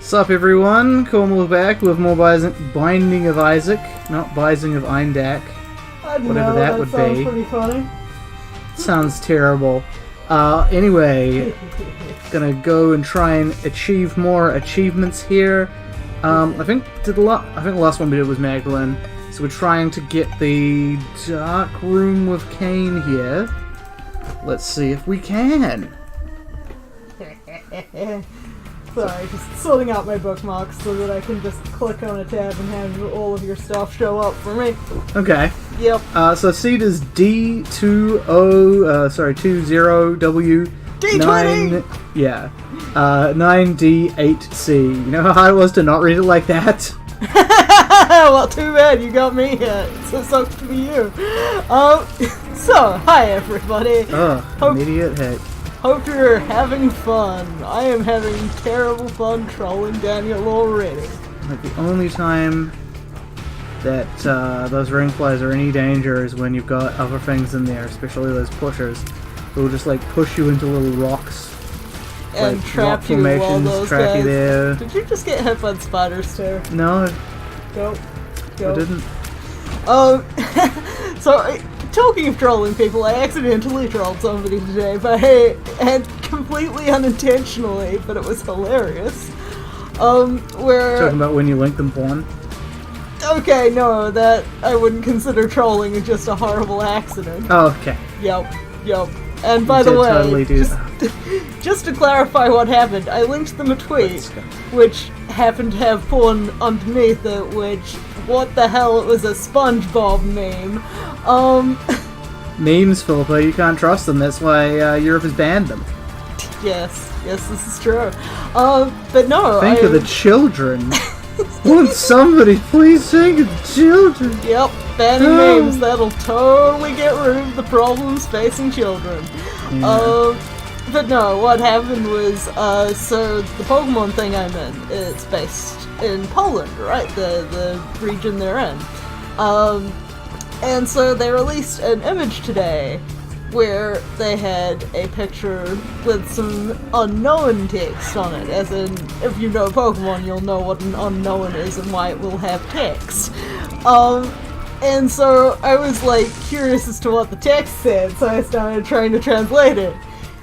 Sup everyone, Cornwall back with more Binding of Isaac, not Binding of Eindak. Whatever that would sounds be. Pretty funny. Sounds terrible. Anyway, gonna go and try and achieve more achievements here. I think the last one we did was Magdalene, so we're trying to get the Dark Room with Cain here. Let's see if we can. Sorry, just sorting out my bookmarks so that I can just click on a tab and have all of your stuff show up for me. Okay. Yep. So seed is D20W D20! 9 9D8C. You know how hard it was to not read it like that? Well, too bad you got me here. So sucks to be you. So, hi everybody. Immediate hit. Hope you're having fun. I am having terrible fun trolling Daniel already. Like the only time that those ring flies are any danger is when you've got other things in there, especially those pushers, who will just like push you into little rocks. And like, trap rock you while formations, those trap guys... you there. Did you just get hit by spiders too? No, Go. I didn't. So, talking of trolling people, I accidentally trolled somebody today, and completely unintentionally, but it was hilarious. Where... Talking about when you link them porn? Okay, no, that I wouldn't consider trolling, it's just a horrible accident. Oh, okay. Yep. And by the way, totally just to clarify what happened, I linked them a tweet, which happened to have porn underneath it, which, what the hell, it was a SpongeBob meme. Memes, Philippa, you can't trust them, that's why Europe has banned them. Yes, this is true. But no, Think of the children. Won't somebody please think of the children? Yep, banning memes, that'll totally get rid of the problems facing children. Yeah. But no, what happened was, so the Pokemon thing I'm in, it's based in Poland, right? The region they're in. And so they released an image today where they had a picture with some unknown text on it, as in, if you know Pokemon, you'll know what an unknown is and why it will have text. And so I was like curious as to what the text said, so I started trying to translate it.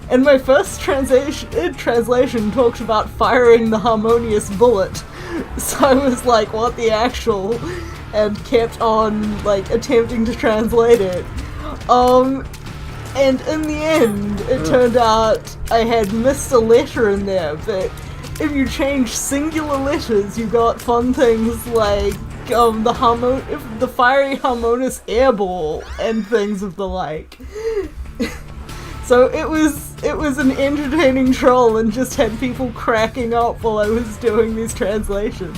And my first translation talked about firing the harmonious bullet. So I was like, what the actual? And kept on, like, attempting to translate it. And in the end, it turned out I had missed a letter in there, but if you change singular letters, you got fun things like, the fiery harmonious airball and things of the like. So it was an entertaining troll and just had people cracking up while I was doing these translations.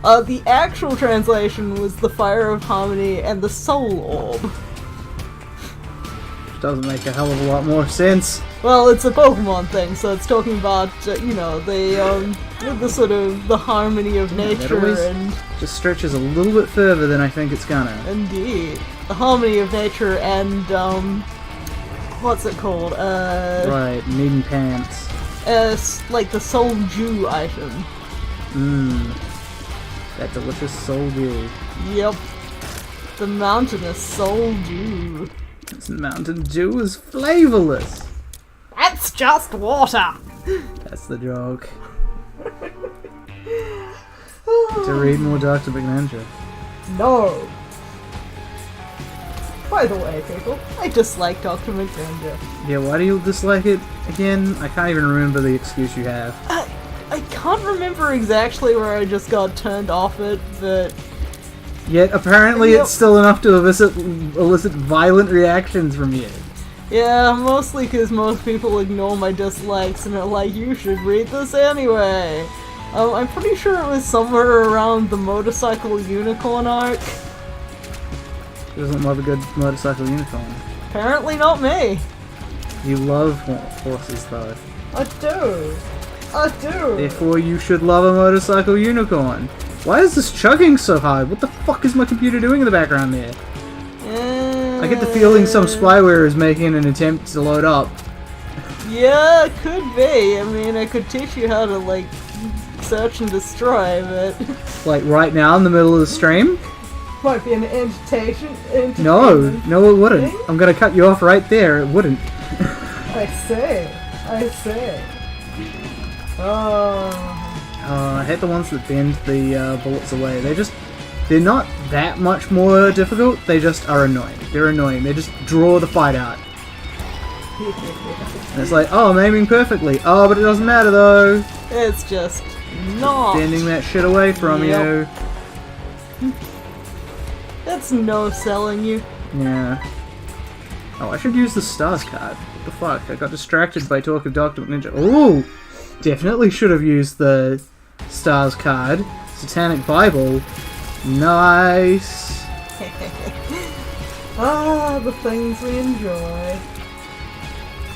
The actual translation was the Fire of Harmony and the Soul Orb. Which doesn't make a hell of a lot more sense. Well, it's a Pokemon thing, so it's talking about, the sort of, the harmony of nature and... just stretches a little bit further than I think it's gonna. Indeed. The harmony of nature and, what's it called? Right, needing pants. Like the Soul Dew item. That delicious Soul Dew. Yep. The mountainous Soul Dew. This Mountain Dew is flavorless. That's just water! That's the joke. To read more Dr. McNinja. No! By the way, people, I dislike Dr. McNinja. Yeah, why do you dislike it again? I can't even remember the excuse you have. I can't remember exactly where I just got turned off it, but... Yet apparently it's still enough to elicit violent reactions from you. Yeah, mostly because most people ignore my dislikes and are like, you should read this anyway. I'm pretty sure it was somewhere around the motorcycle unicorn arc. Who doesn't love a good motorcycle unicorn? Apparently not me. You love horses though. I do. Therefore you should love a motorcycle unicorn. Why is this chugging so hard? What the fuck is my computer doing in the background there? I get the feeling some spyware is making an attempt to load up. Yeah, it could be. I mean, I could teach you how to, like, search and destroy, but Like right now in the middle of the stream? might be an entertainment. No, no it wouldn't. I'm gonna cut you off right there, it wouldn't. I say. Oh. I hate the ones that bend the bullets away. They're not that much more difficult, they just are annoying. They're annoying, they just draw the fight out. And it's like, oh, I'm aiming perfectly. Oh, but it doesn't matter though. It's just not. Bending that shit away from you. That's no selling you. Yeah. Oh, I should use the stars card. What the fuck? I got distracted by talk of Dr. Ninja. Ooh! Definitely should have used the stars card. Satanic Bible. Nice. Ah, the things we enjoy.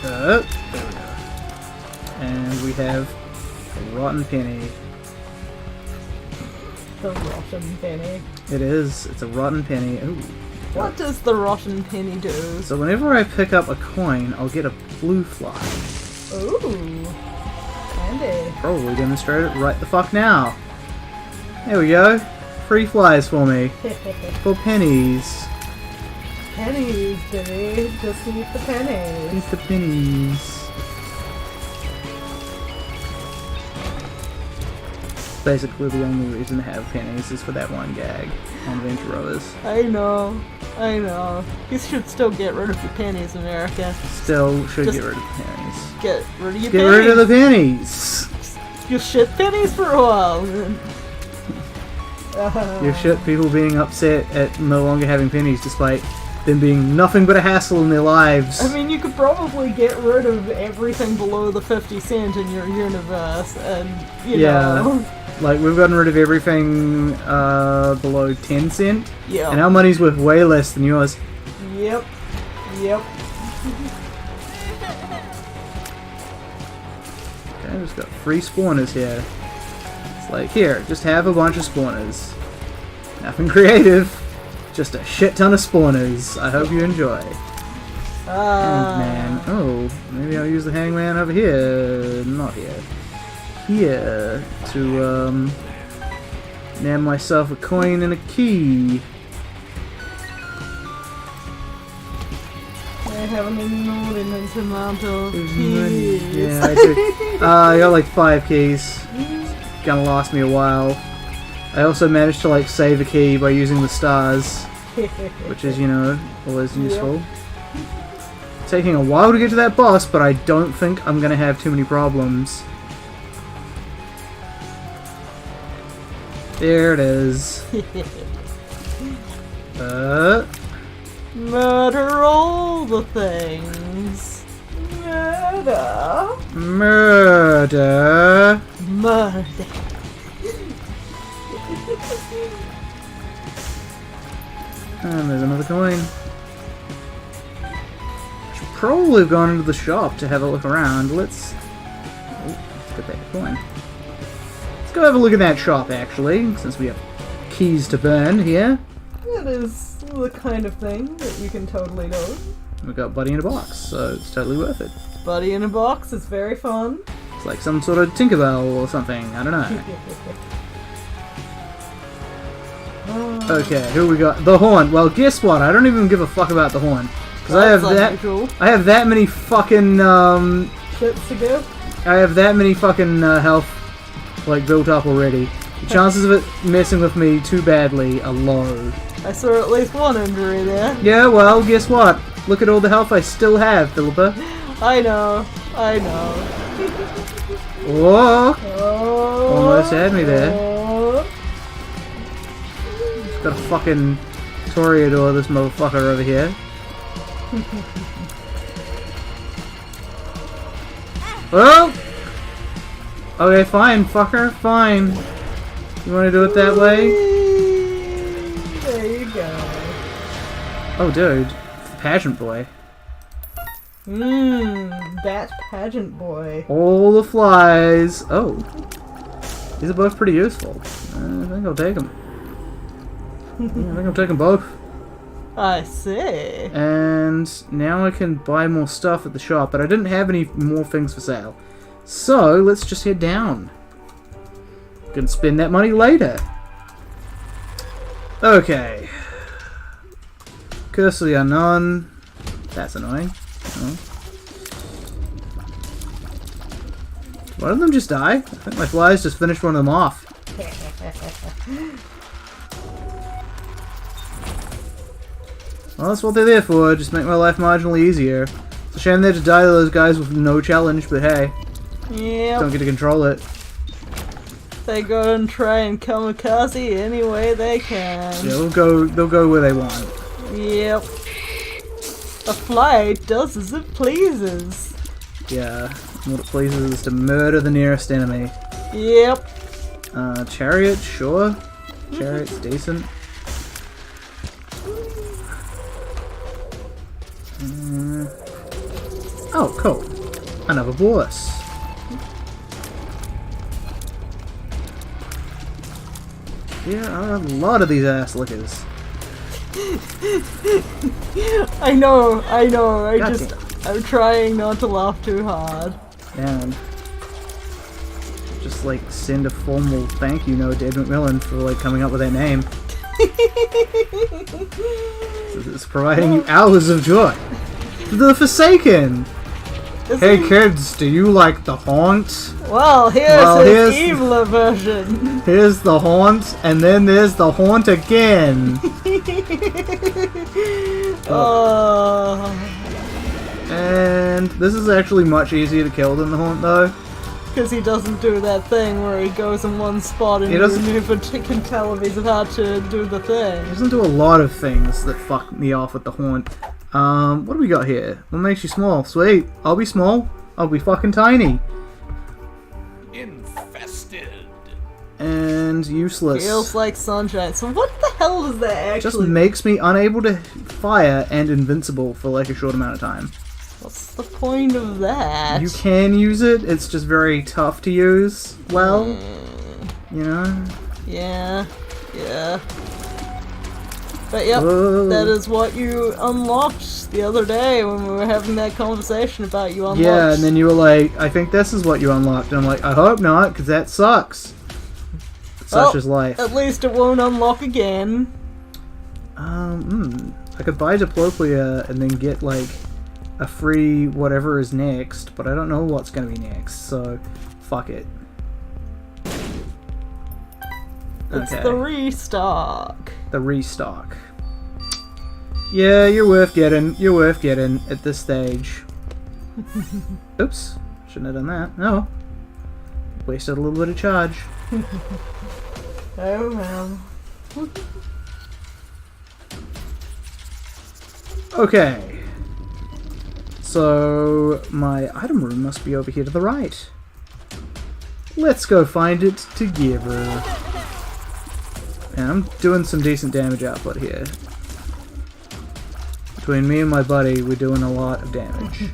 There we go. And we have a rotten penny. The rotten penny. It is. It's a rotten penny. Ooh. What does the rotten penny do? So whenever I pick up a coin, I'll get a blue fly. Ooh. Handy. Probably demonstrate it right the fuck now. There we go. Free flies for me. For pennies. Pennies, baby. Just eat the pennies. Eat the pennies. Basically the only reason to have pennies is for that one gag on Venturers. I know. You should still get rid of the pennies, America. Still should Just get rid of the pennies. Get rid of your Get pennies. rid of the pennies! You shit pennies for a while. You shit people being upset at no longer having pennies despite them being nothing but a hassle in their lives. I mean, you could probably get rid of everything below the 50 cent in your universe, and, you know. Like, we've gotten rid of everything below 10 cent, Yeah. and our money's worth way less than yours. Yep. Okay, we've got free spawners here. It's like, here, just have a bunch of spawners. Nothing creative, just a shit ton of spawners. I hope you enjoy. Hangman. Oh, maybe I'll use the hangman over here. Not here. Here to nab myself a coin and a key. I have an inordinate amount of There's keys. money. Yeah, I do. I got like 5 keys. It's gonna last me a while. I also managed to like save a key by using the stars, which is, you know, always useful. Taking a while to get to that boss, but I don't think I'm gonna have too many problems. There it is. Murder all the things. Murder. Murder. Murder. And there's another coin. Should probably have gone into the shop to have a look around. Let's get that coin. Let's go have a look at that shop, actually, since we have keys to burn here. That is the kind of thing that you can totally do. We've got Buddy in a box, so it's totally worth it. Buddy in a box is very fun. It's like some sort of Tinkerbell or something, I don't know. Okay, who we got? The horn. Well, guess what? I don't even give a fuck about the horn. Because I have that many fucking, shits to go. I have that many fucking, health, like, built up already. The chances of it messing with me too badly are low. I saw at least one injury there. Yeah, well, guess what? Look at all the health I still have, Philippa. I know. Whoa! Oh, Almost had me there. Oh. Just got a fucking Toreador, this motherfucker over here. Well! Okay, fine, fucker, fine. You wanna do it that way? There you go. Oh, dude. Pageant boy. That pageant boy. All the flies. Oh. These are both pretty useful. I think I'll take them. I think I'll take them both. I see. And now I can buy more stuff at the shop, but I didn't have any more things for sale. So, let's just head down. can spend that money later. Okay. Curse of the Unknown. That's annoying. Oh. One of them just die? I think my flies just finished one of them off. Well, that's what they're there for, just make my life marginally easier. It's a shame they had to die to those guys with no challenge, but hey. Yep. Don't get to control it. They go and try and kamikaze any way they can. Yeah, they'll go where they want. Yep. A fly does as it pleases. Yeah, what it pleases is to murder the nearest enemy. Yep. Chariot, sure. Chariot's decent. Oh, cool. Another boss. Yeah, I have a lot of these ass lickers. I know. God I'm trying not to laugh too hard. And just like send a formal thank you note to Ed McMillan for like coming up with that name. It's providing you hours of joy. The Forsaken! Hey kids, do you like the Haunt? Well, here's his eviler version. Here's the Haunt, and then there's the Haunt again. And this is actually much easier to kill than the Haunt, though. Because he doesn't do that thing where he goes in one spot and you can tell if he's about to do the thing. He doesn't do a lot of things that fuck me off with the Haunt. What do we got here? What makes you small? Sweet. I'll be small. I'll be fucking tiny. Infested. And useless. Feels like sunshine. So what the hell does that actually... Just makes me unable to fire and invincible for like a short amount of time. What's the point of that? You can use it, it's just very tough to use well. You know? Yeah. But yep, that is what you unlocked the other day when we were having that conversation about you unlocked. Yeah, and then you were like, I think this is what you unlocked. And I'm like, I hope not, because that sucks. Such is life. At least it won't unlock again. I could buy Diplopia and then get, like, a free whatever is next, but I don't know what's gonna be next, so fuck it. It's Okay. the restock. The restock. Yeah, you're worth getting. You're worth getting at this stage. Oops. Shouldn't have done that. No. Wasted a little bit of charge. Oh well. Okay. So, my item room must be over here to the right. Let's go find it together. And I'm doing some decent damage output here. Between me and my buddy, we're doing a lot of damage.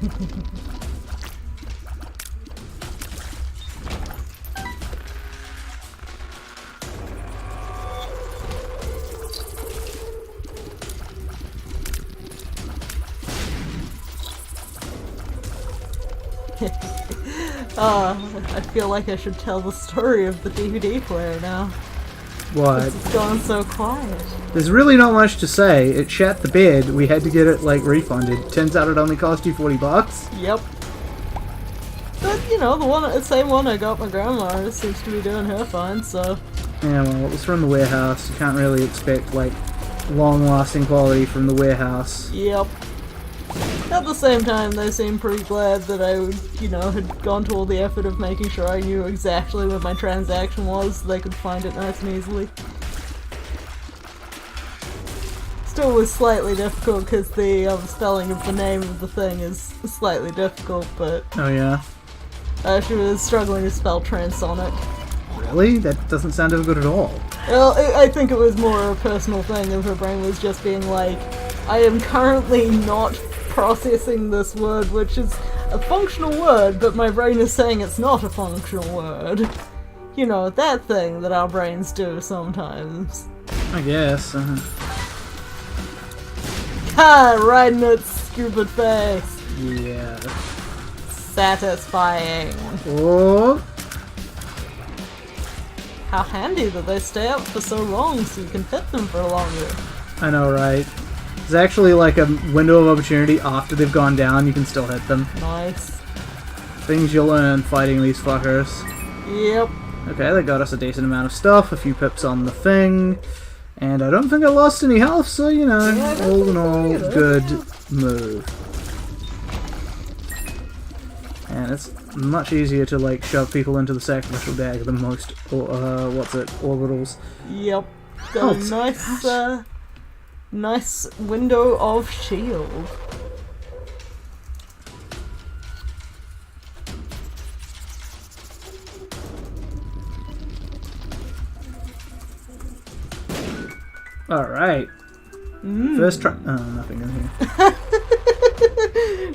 I feel like I should tell the story of the DVD player now. What? It's gone so quiet. There's really not much to say. It shat the bed. We had to get it, like, refunded. Turns out it only cost you $40. Yep. But, you know, the same one I got my grandma seems to be doing her fine, so... Yeah, well, it was from the warehouse. You can't really expect, like, long-lasting quality from the warehouse. Yep. At the same time, they seemed pretty glad that I, you know, had gone to all the effort of making sure I knew exactly what my transaction was so they could find it nice and easily. Still was slightly difficult because the spelling of the name of the thing is slightly difficult, but... Oh, yeah? She was struggling to spell transonic. Really? That doesn't sound difficult at all. Well, I think it was more a personal thing of her brain was just being like, I am currently not processing this word, which is a functional word, but my brain is saying it's not a functional word. You know, that thing that our brains do sometimes. I guess. Ha! Right in its stupid face. Yeah. Satisfying. Oh! how handy that they stay up for so long so you can hit them for longer. I know, right? There's actually like a window of opportunity after they've gone down, you can still hit them. Nice. Things you'll learn fighting these fuckers. Yep. Okay, that got us a decent amount of stuff, a few pips on the thing, and I don't think I lost any health, so you know, Yeah, all in all, good move. And it's much easier to like shove people into the sacrificial dagger than most, orbitals. Yep. Oh, Got a nice window of shield. Alright. First try. Oh, nothing in here.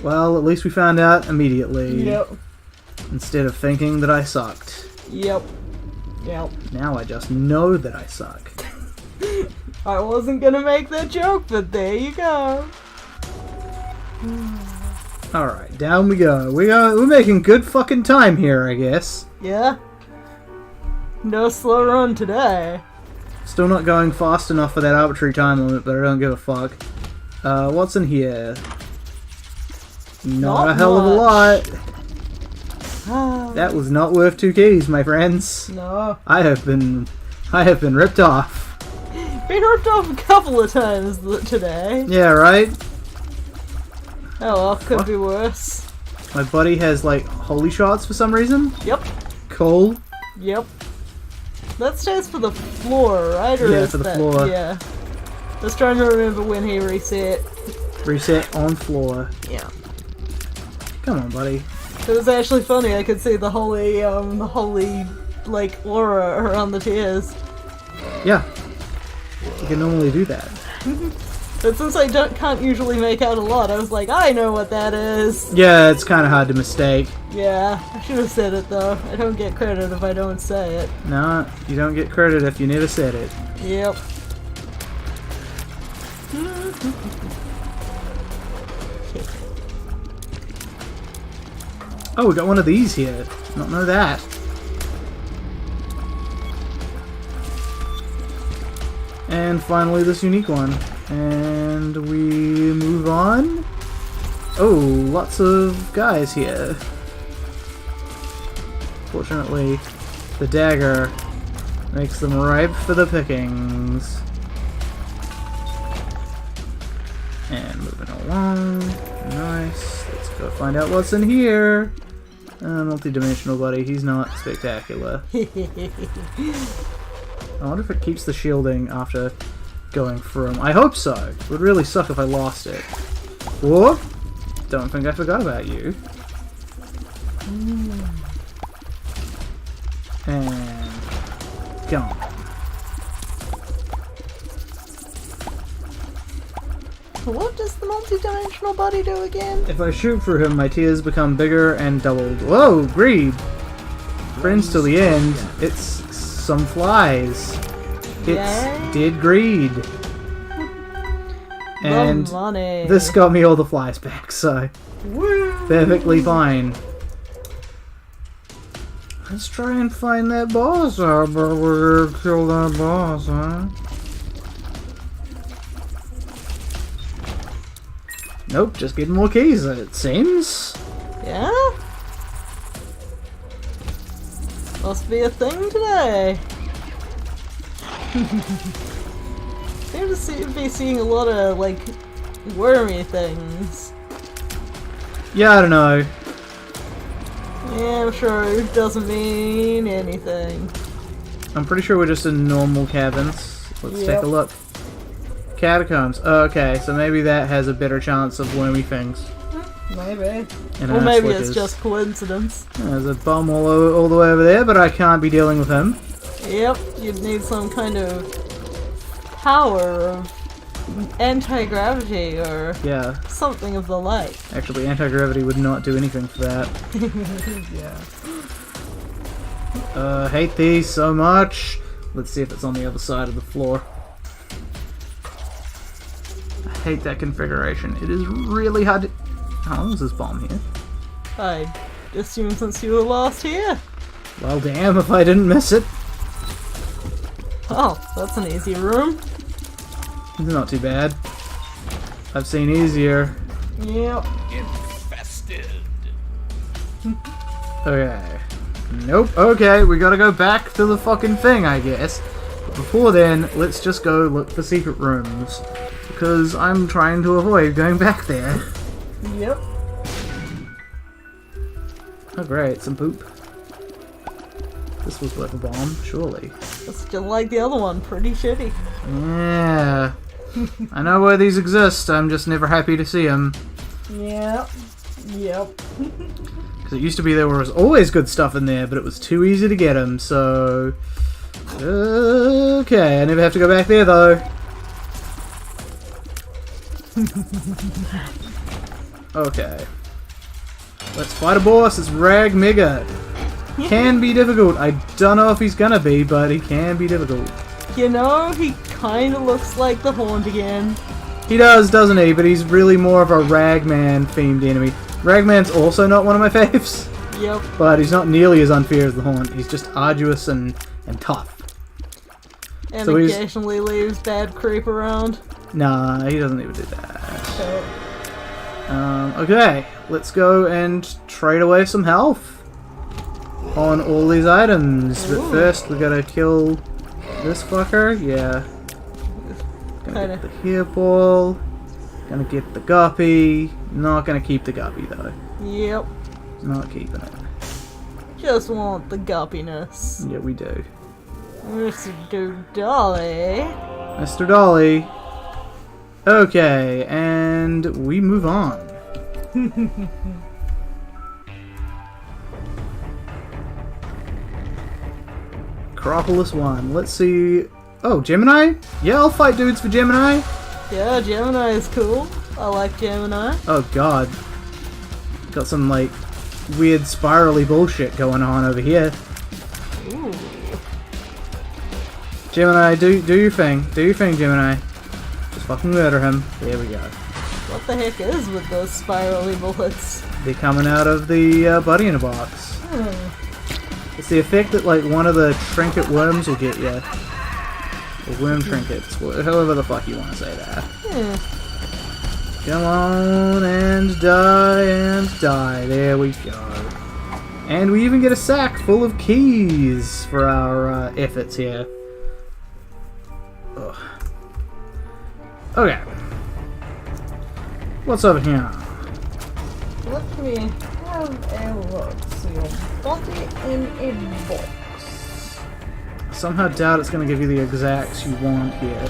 Well, at least we found out immediately. Yep. Instead of thinking that I sucked. Yep. Yep. Now I just know that I suck. I wasn't gonna make that joke, but there you go. Alright, down we go. We're making good fucking time here, I guess. Yeah. No slow run today. Still not going fast enough for that arbitrary time limit, but I don't give a fuck. What's in here? Not a hell of a lot. That was not worth 2 keys, my friends. No. I have been ripped off. Been ripped off a couple of times today. Yeah, right? Oh well, could be worse. My buddy has, like, holy shots for some reason. Yep. Cool. Yep. That stands for the floor, right? Or Yeah, is for the that, floor. Yeah. Just trying to remember when he reset. Reset on floor. Yeah. Come on, buddy. It was actually funny. I could see the holy, like, aura around the tears. Yeah. You can normally do that. But since I can't usually make out a lot, I was like, I know what that is. Yeah, it's kind of hard to mistake. Yeah, I should have said it though. I don't get credit if I don't say it. No, you don't get credit if you never said it. Yep. Oh, we got one of these here. Not know that. And finally this unique one. And we move on. Oh, lots of guys here. Fortunately, the dagger makes them ripe for the pickings. And moving along. Nice. Let's go find out what's in here. Multi-dimensional buddy. He's not spectacular. I wonder if it keeps the shielding after going through him. I hope so. It would really suck if I lost it. Whoa! Don't think I forgot about you. And come on. What does the multi-dimensional buddy do again? If I shoot through him, my tears become bigger and doubled. Whoa, greed! Friends till the end. It's some flies. It's did greed. And the money. this got me all the flies back, so Woo. perfectly fine. Let's try and find that boss. But we're gonna kill that boss, huh? Nope, just getting more keys, it seems. Yeah? Must be a thing today. Seem to be seeing a lot of, like, wormy things. Yeah, I don't know. Yeah, I'm sure it doesn't mean anything. I'm pretty sure we're just in normal cabins. Let's take Yep. a look. Catacombs. Okay, so maybe that has a better chance of wormy things. Maybe. And Or maybe slickers. it's just coincidence. There's a bum all the way over there, but I can't be dealing with him. Yep, you'd need some kind of power of anti-gravity or Yeah, something of the like. actually anti-gravity would not do anything for that. Yeah. Hate these so much. Let's see if it's on the other side of the floor. I hate that configuration. It is really hard to... How long is this bomb here? I assume since you were last here. Well, damn if I didn't miss it. Oh, that's an easy room. It's not too bad. I've seen easier. Yep. Infested. Okay. Nope. Okay, we gotta go back to the fucking thing, I guess. But before then, let's just go look for secret rooms. Because I'm trying to avoid going back there. Yep. Oh great, some poop. This was worth a bomb, surely. It's just like the other one, pretty shitty. Yeah. I know where these exist, I'm just never happy to see them. Yep. Yep. Because it used to be there was always good stuff in there, but it was too easy to get them, so... Okay, I never have to go back there, though. Okay. Let's fight a boss, it's Rag Mega. Can be difficult. I don't know if he's gonna be, but he can be difficult. You know, he kinda looks like the Haunt again. He does, doesn't he? But he's really more of a Ragman themed enemy. Ragman's also not one of my faves. Yep. But he's not nearly as unfair as the Haunt. He's just arduous and tough. And So he's- occasionally leaves bad creep around. Nah, he doesn't even do that. So, Okay, let's go and trade away some health on all these items. But Ooh. first we gotta kill this fucker. Yeah. Gonna get the hair ball. Gonna get the guppy. Not gonna keep the guppy though. yep. Not keeping it. Just want the guppiness. Yeah, we do. Mr. Dolly. Mr. Dolly. Okay, and we move on. Acropolis 1. Let's see. Oh, Gemini? Yeah, I'll fight dudes for Gemini. Yeah, Gemini is cool. I like Gemini. Oh god. Got some, like, weird spirally bullshit going on over here. Ooh. Gemini, do your thing. Do your thing, Gemini. Just fucking murder him. There we go. What the heck is with those spirally bullets? They're coming out of the buddy in a box. It's the effect that, like, one of the trinket worms will get you. Or worm trinkets. However the fuck you want to say that. Come on and die. There we go. And we even get a sack full of keys for our efforts here. Ugh. Okay. What's over here? Let me have a look. So your body in a box. I somehow doubt it's going to give you the exacts you want here.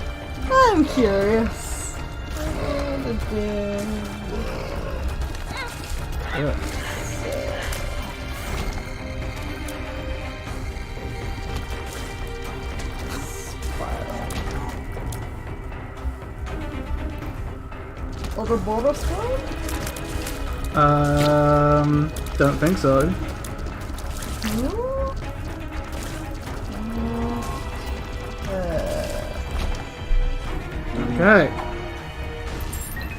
I'm curious. Ugh. Other border squad? Don't think so. Okay.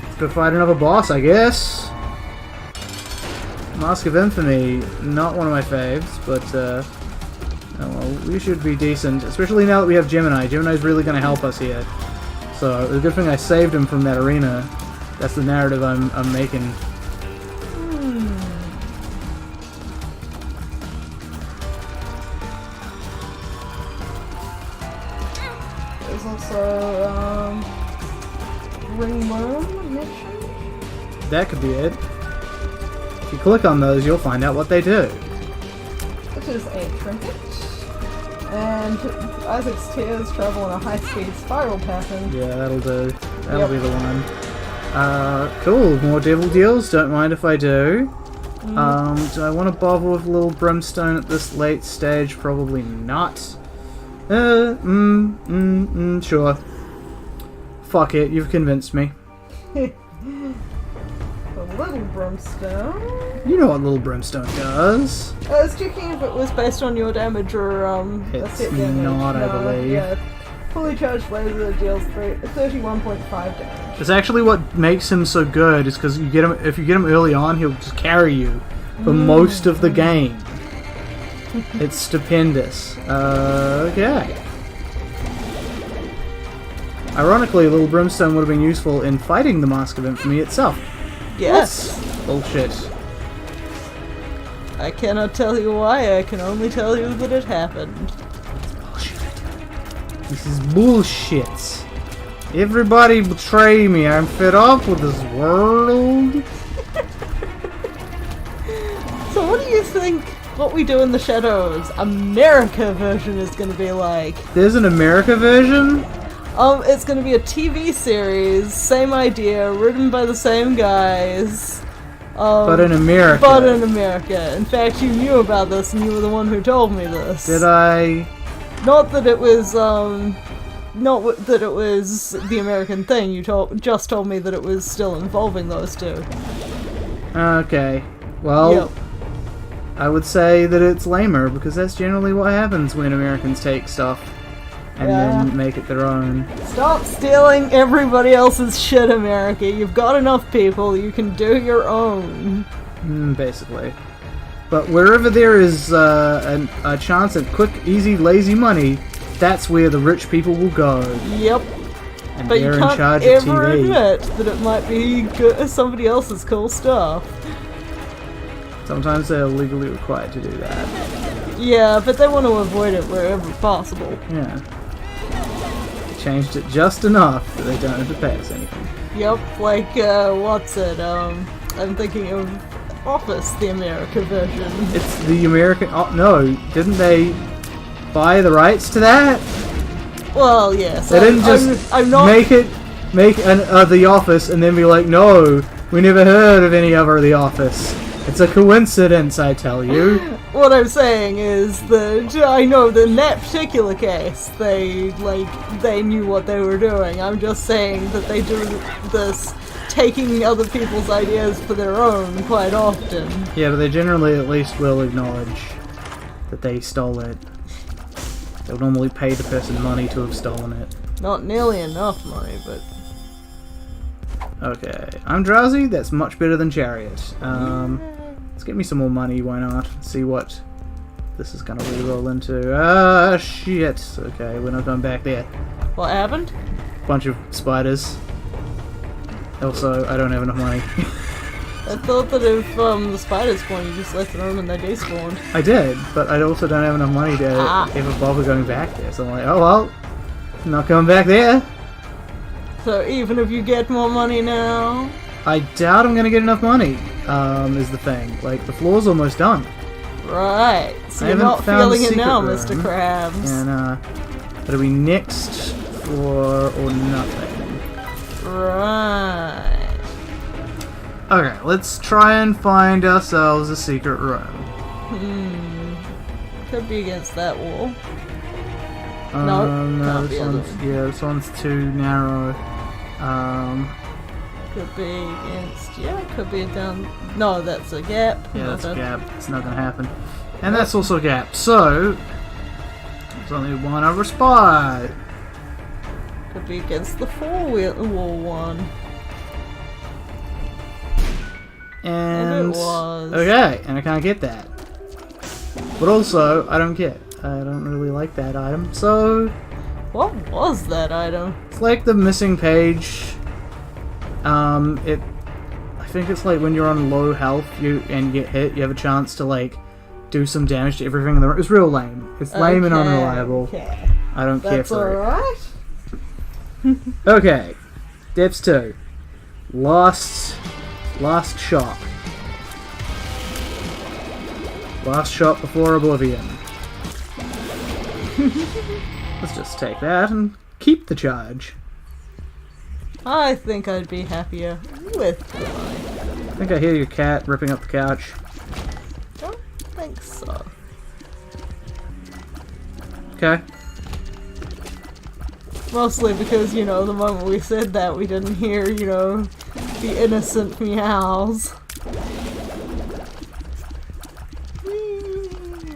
Let's go fight another boss, I guess. Mask of Infamy, not one of my faves, but, oh well, we should be decent, especially now that we have Gemini. Gemini's really gonna help us here. So, it's a good thing I saved him from that arena. That's the narrative I'm making. There's also, ringworm mission? That could be it. If you click on those, you'll find out what they do. Which is a trinket. And Isaac's tears travel in a high-speed spiral pattern. Yeah, that'll do. That'll be the one. Cool. More devil deals. Don't mind if I do. Do I want to bother with little brimstone at this late stage? Probably not. Sure. Fuck it. You've convinced me. The little brimstone. You know what little brimstone does. I was checking if it was based on your damage or It's set damage. not, I believe. Yeah. Fully charged laser deals 31.5 damage. It's actually what makes him so good. Is because you get him. If you get him early on, he'll just carry you for most of the game. It's stupendous. Okay. Ironically, Little Brimstone would have been useful in fighting the Mask of Infamy itself. Yes. That's bullshit. I cannot tell you why, I can only tell you that it happened. Bullshit. This is bullshit. Everybody betray me. I'm fed up with this world. So what do you think What We Do in the Shadows America version is going to be like? There's an America version? It's going to be a TV series, same idea, written by the same guys. But in America. But in America. In fact, you knew about this and you were the one who told me this. Did I? Not that it was, not that it was the American thing, you just told me that it was still involving those two. Okay. Well, Yep. I would say that it's lamer, because that's generally what happens when Americans take stuff and then make it their own. Stop stealing everybody else's shit, America. You've got enough people, you can do your own. Basically. But wherever there is a chance of quick, easy, lazy money, that's where the rich people will go. Yep. And But you they're can't in charge ever of TV. admit that it might be somebody else's cool stuff. Sometimes they're legally required to do that. Yeah, but they want to avoid it wherever possible. Yeah. Changed it just enough that they don't have to pay us anything. Yep, like, what's it, I'm thinking of Office, the America version. It's the American... Oh, no, didn't they buy the rights to that? Well, yes. They didn't just I'm not... make The Office and then be like, no, we never heard of any other The Office. It's a coincidence, I tell you. What I'm saying is that I know that in that particular case, they knew what they were doing. I'm just saying that they do this taking other people's ideas for their own quite often. Yeah, but they generally at least will acknowledge that they stole it. They'll normally pay the person money to have stolen it. Not nearly enough money, but... Okay, I'm drowsy, that's much better than Chariot. Let's get me some more money, why not? See what this is gonna re-roll into. Ah, shit. Okay, we're not going back there. What happened? Bunch of spiders. Also, I don't have enough money. I thought that if the spiders spawned, you just left them and they despawned. I did, but I also don't have enough money to ever bother going back there. So I'm like, oh well, I'm not going back there. So even if you get more money now... I doubt I'm gonna get enough money, is the thing. Like, the floor's almost done. Right. So I you're haven't not found feeling the it now, secret Mr. room. Krabs. And, it'll be next floor or nothing. Right. Okay, let's try and find ourselves a secret room. Could be against that wall. No, can't be this one's too narrow. Could be against... Yeah, could be down... No, that's a gap. Yeah, that's a Nothing. gap. It's not gonna happen. And that's also a gap. So, there's only one other spot. Could be against the wall one. And it was. okay, and I can't get that. But also, I don't really like that item. So, What was that item? it's like the missing page. I think it's like when you're on low health, and get hit, you have a chance to like do some damage to everything in the room. It's real lame. It's lame and unreliable. Okay. I don't care That's for alright. it. Okay, Depths 2. Last shot. Last shot before Oblivion. Let's just take that and keep the charge. I think I'd be happier with the money. I think I hear your cat ripping up the couch. Don't think so. Okay. Mostly because, you know, the moment we said that, we didn't hear, you know, the innocent meows.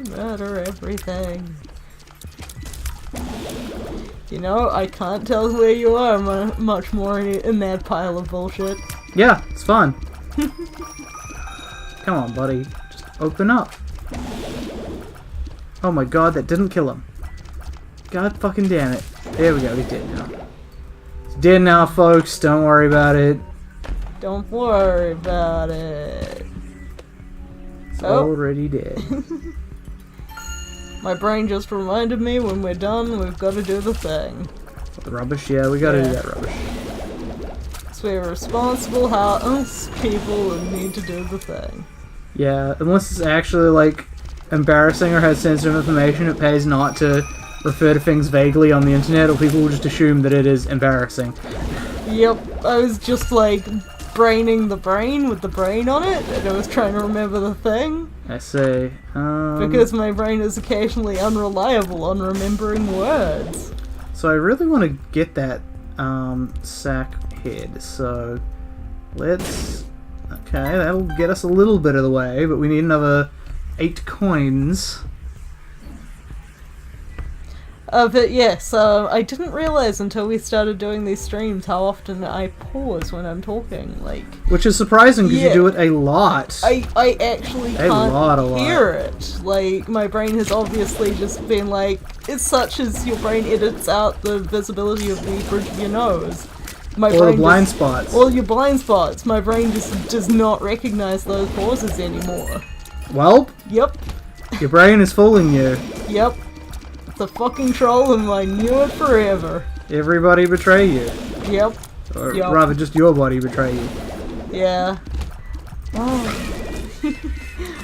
Murder everything. You know, I can't tell where you are much more in that pile of bullshit. Yeah, it's fun. Come on, buddy. Just open up. Oh my god, that didn't kill him. God fucking damn it. There we go, he's dead now. Dead now, folks. Don't worry about it. Don't worry about it. It's already dead. My brain just reminded me when we're done, we've got to do the thing. The rubbish? Yeah, we gotta do that rubbish. So we're responsible house people and need to do the thing. Yeah, unless it's actually, like, embarrassing or has sensitive information, it pays not to refer to things vaguely on the internet, or people will just assume that it is embarrassing. Yep, I was just, like, braining the brain with the brain on it, and I was trying to remember the thing. I see. Because my brain is occasionally unreliable on remembering words. So I really want to get that sack head, so let's... Okay, that'll get us a little bit of the way, but we need another 8 coins. But yes, I didn't realize until we started doing these streams how often I pause when I'm talking, like... Which is surprising, because you do it a lot. I actually can't hear it. Like, my brain has obviously just been like, it's such as your brain edits out the visibility of the bridge of your nose. All the blind spots. All your blind spots. My brain just does not recognize those pauses anymore. Well? Yep. Your brain is fooling you. Yep. It's a fucking troll and I knew it forever. Everybody betray you. Yep. Or rather, just your body betray you. Yeah. Oh.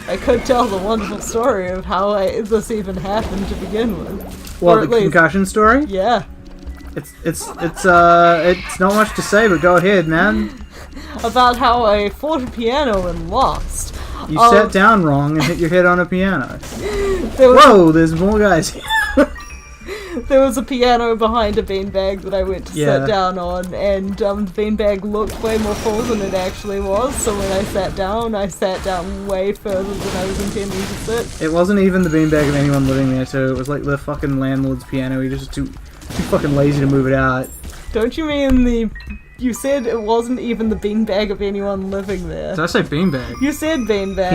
I could tell the wonderful story of how this even happened to begin with. Well, the concussion story? Yeah. It's not much to say, but go ahead, man. About how I fought a piano and lost. You sat down wrong and hit your head on a piano. There's more guys here. There was a piano behind a beanbag that I went to sit down on, and the beanbag looked way more full than it actually was, so when I sat down way further than I was intending to sit. It wasn't even the beanbag of anyone living there, too. It was like the fucking landlord's piano. He was just too fucking lazy to move it out. Don't you mean you said it wasn't even the beanbag of anyone living there. Did I say beanbag? You said beanbag.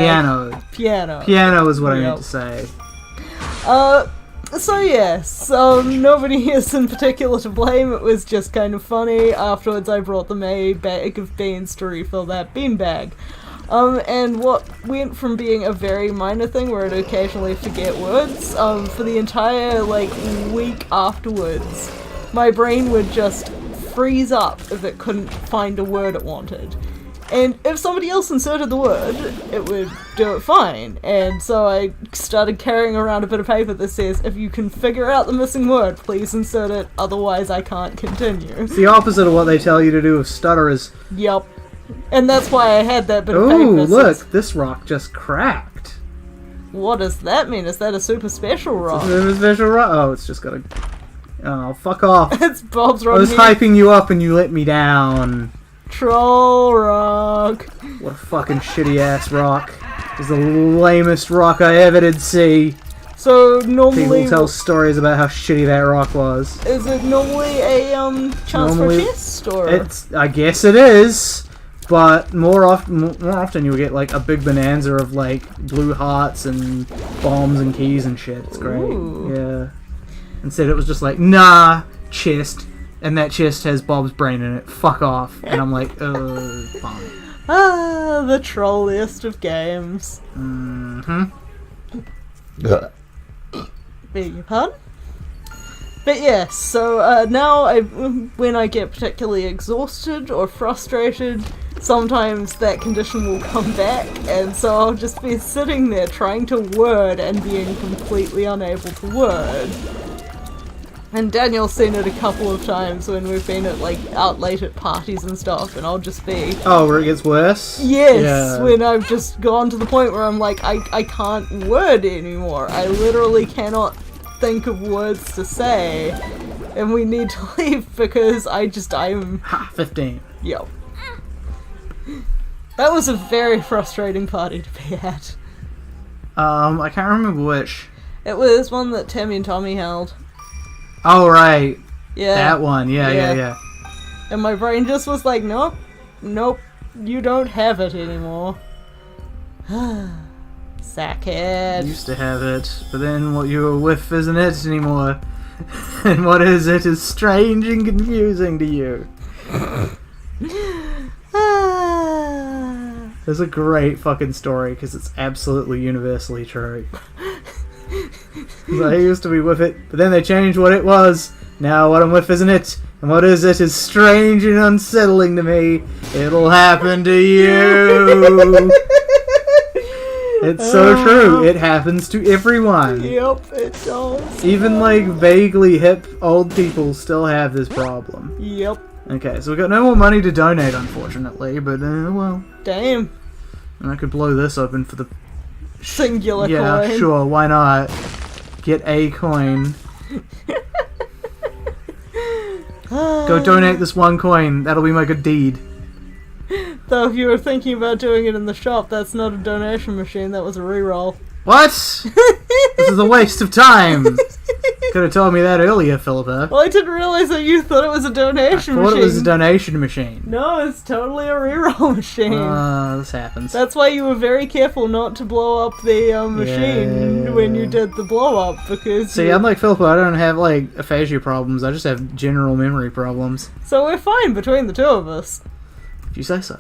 Piano. Piano is what I meant to say. So yes, nobody is in particular to blame. It was just kind of funny. Afterwards I brought them a bag of beans to refill that beanbag. And what went from being a very minor thing where I'd occasionally forget words, for the entire, week afterwards, my brain would just freeze up if it couldn't find a word it wanted. And if somebody else inserted the word, it would do it fine. And so I started carrying around a bit of paper that says, if you can figure out the missing word, please insert it, otherwise I can't continue. It's the opposite of what they tell you to do with stutterers. Yep. And that's why I had that bit of paper. Ooh, look, this rock just cracked. What does that mean? Is that a super special rock? It's a super special rock? Oh, it's just got a... Oh, fuck off. It's Bob's rock. I was hyping you up and you let me down. Troll rock. What a fucking shitty ass rock. It's the lamest rock I ever did see. So normally people tell stories about how shitty that rock was. Is it normally a chance for a chest, or? I guess it is, but more often you'll get like a big bonanza of like blue hearts and bombs and keys and shit. It's great. Ooh. Yeah. Instead it was just like, nah, chest. And that chest has Bob's brain in it. Fuck off. And I'm like, fine. Ah, the trolliest of games. Mm-hmm. Beg your pardon? But yes, so now when I get particularly exhausted or frustrated, sometimes that condition will come back, and so I'll just be sitting there trying to word and being completely unable to word. And Daniel's seen it a couple of times when we've been at out late at parties and stuff, and I'll just be... Oh, where it gets worse? Yes, yeah. When I've just gone to the point where I'm like, I can't word anymore. I literally cannot think of words to say, and we need to leave because I'm... Ha, 15. Yo. That was a very frustrating party to be at. I can't remember which. It was one that Tammy and Tommy held. Oh, right. Yeah. That one. Yeah. And my brain just was like, nope, you don't have it anymore. Sackhead. Used to have it, but then what you were with isn't it anymore. And what is it is strange and confusing to you. It's a great fucking story because it's absolutely universally true. I used to be with it, but then they changed what it was. Now what I'm with isn't it, and what is it is strange and unsettling to me. It'll happen to you. It's so true. It happens to everyone. Yep, it does. Even like vaguely hip old people still have this problem. Yep. Okay, so we've got no more money to donate, unfortunately, but well. Damn. And I could blow this open for the Singular yeah, coin. sure, why not? Get a coin. Go donate this one coin. That'll be my good deed. Though if you were thinking about doing it in the shop, that's not a donation machine, that was a reroll. What? This is a waste of time. Could have told me that earlier, Philippa. Well, I didn't realize that you thought it was a donation I thought machine. it was a donation machine. No, it's totally a reroll machine. This happens. That's why you were very careful not to blow up the machine when you did the blow up, because... See, unlike Philippa, I don't have, like, aphasia problems. I just have general memory problems. So we're fine between the two of us. If you say so.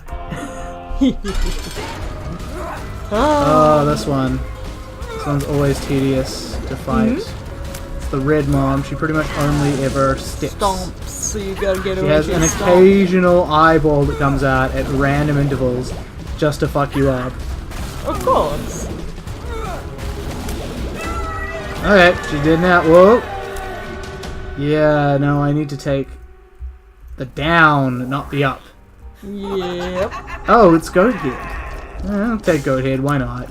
Ah. Oh, this one. This one's always tedious to fight. It's the red mom. She pretty much only ever steps. Stomps, so you gotta get She away has with an your stomp. occasional eyeball that comes out at random intervals just to fuck you up. Of course. Okay, she did now. Whoa. Yeah, no, I need to take the down, not the up. Yep. Oh, it's Goathead. I'll take Goathead, why not?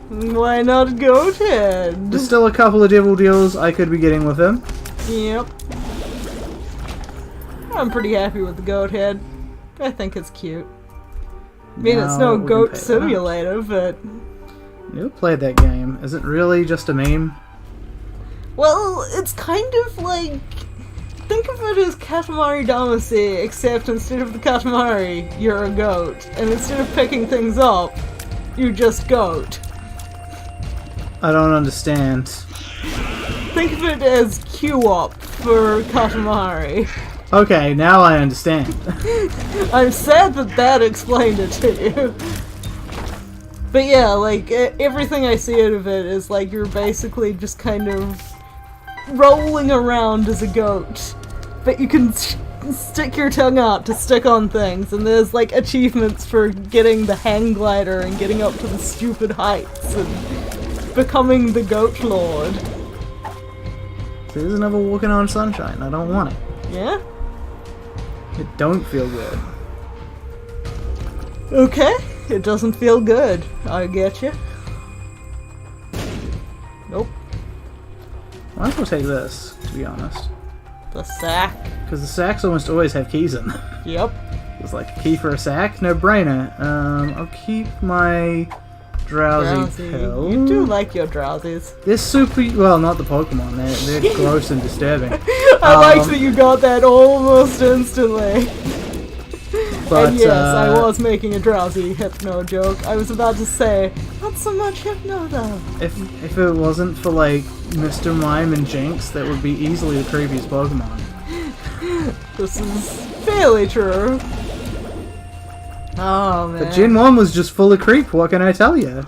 Why not Goathead? There's still a couple of devil deals I could be getting with him. Yep. I'm pretty happy with the Goathead. I think it's cute. I mean, it's no Now we can goat pay that. simulator, but... Who played that game? Is it really just a meme? Well, it's kind of like... Think of it as Katamari Damacy, except instead of the Katamari, you're a goat. And instead of picking things up, you just goat. I don't understand. Think of it as Q-up for Katamari. Okay, now I understand. I'm sad that that explained it to you. But yeah, like, everything I see out of it is like you're basically just kind of rolling around as a goat. But you can stick your tongue out to stick on things, and there's like achievements for getting the hang glider and getting up to the stupid heights and becoming the goat lord. There's another Walking on Sunshine. I don't want it. Yeah? It don't feel good. Okay, it doesn't feel good. I get you. Nope. Might as well take this, to be honest. The sack. Because the sacks almost always have keys in them. Yep. It's like a key for a sack? No brainer. I'll keep my drowsy pill. You do like your drowsies. They're super... Well, not the Pokemon. They're gross and disturbing. I like that you got that almost instantly. But, and yes, I was making a drowsy hypno joke. I was about to say, not so much hypno though. If it wasn't for, like, Mr. Mime and Jinx, that would be easily the creepiest Pokemon. This is fairly true. Oh man. But Gen 1 was just full of creep, what can I tell you?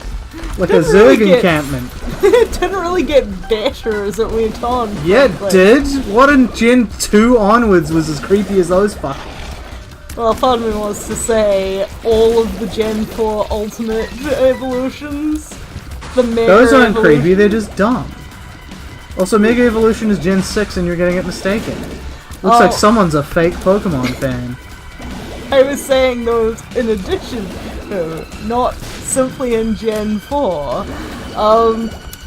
Like a Didn't really Zerg get- encampment. It didn't really get better as it went on. Yeah, frankly. it did. What in Gen 2 onwards was as creepy as those fuck. Well, part of me wants to say all of the Gen 4 Ultimate evolutions. The Mega Those aren't evolution. creepy, they're just dumb. Also, Mega Evolution is Gen 6 and you're getting it mistaken. Looks like someone's a fake Pokemon fan. I was saying those in addition to, not simply in Gen 4.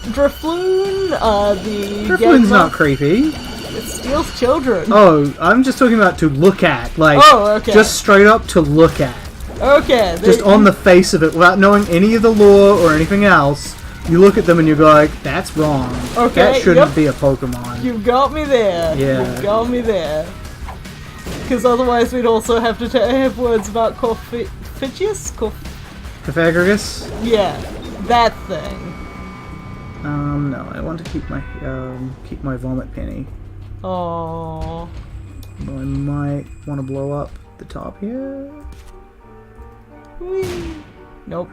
Drifloon, the... Drifloon's not creepy. It steals children. Oh, I'm just talking about to look at. Like, Oh, okay. just straight up to look at. Okay. Just on the face of it, without knowing any of the lore or anything else. You look at them and you go like, that's wrong. Okay, That shouldn't yep. be a Pokemon. You got me there. Yeah. You got me there. Because otherwise we'd also have to have words about Corphidius? Pythagoras? Yeah, that thing. No, I want to keep my vomit penny. Oh. Though I might want to blow up the top here. Whee. Nope.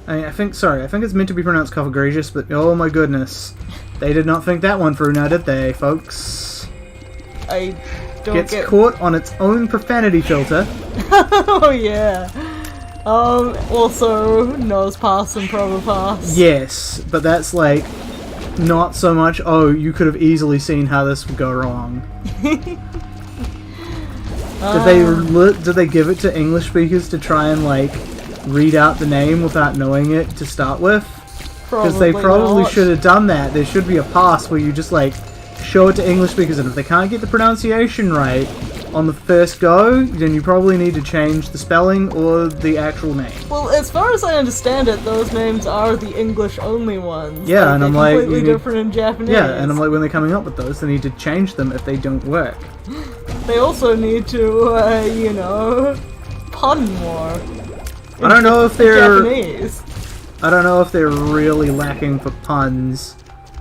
I think it's meant to be pronounced Cofagregious, but oh my goodness. They did not think that one through now, did they, folks? I don't Gets get... caught on its own profanity filter. Oh yeah. Also, nose pass and promo pass. Yes, but that's like, not so much, oh, you could have easily seen how this would go wrong. Did they give it to English speakers to try and, like, read out the name without knowing it to start with? Because they probably should have done that. There should be a pass where you just, like, show it to English speakers, and if they can't get the pronunciation right on the first go, then you probably need to change the spelling or the actual name. Well, as far as I understand it, those names are the English-only ones. Yeah, like, and I'm they're like... completely different in Japanese. Yeah, and I'm like, when they're coming up with those, they need to change them if they don't work. They also need to, you know, pun more. I don't know if they're... Japanese. I don't know if they're really lacking for puns.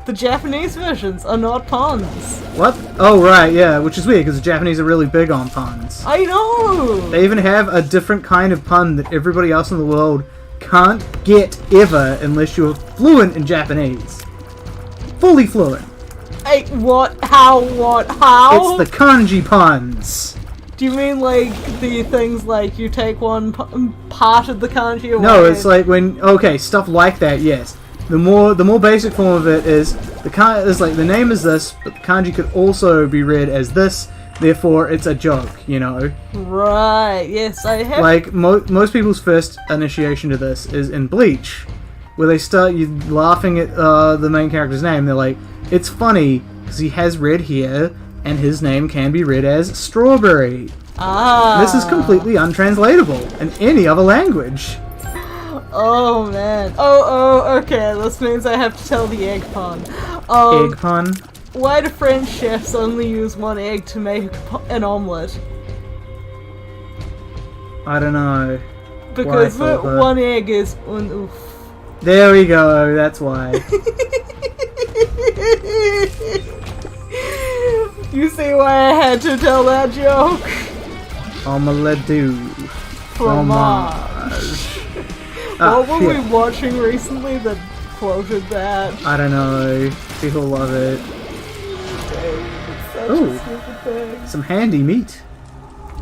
The Japanese versions are not puns. What? Oh, right, yeah, which is weird, because the Japanese are really big on puns. I know! They even have a different kind of pun that everybody else in the world can't get ever unless you're fluent in Japanese. Fully fluent. Hey, what? How? What? How? It's the kanji puns. Do you mean like the things like you take one part of the kanji away? No, it's like when... Okay, stuff like that, yes. The more basic form of it is the name is this, but the kanji could also be read as this. Therefore, it's a joke. You know. Right. Yes, I have. Like most people's first initiation to this is in Bleach, where they start you laughing at the main character's name. They're like, it's funny because he has red hair and his name can be read as Strawberry. Ah. This is completely untranslatable in any other language. Oh man. Oh, okay. This means I have to tell the egg pun. Egg pun? Why do French chefs only use one egg to make an omelette? I don't know. Because one egg is un oof. There we go, that's why. You see why I had to tell that joke? Omelette du fromage. What were we watching recently that quoted that? I don't know. People love it. It's such Ooh. a stupid thing. Some handy meat.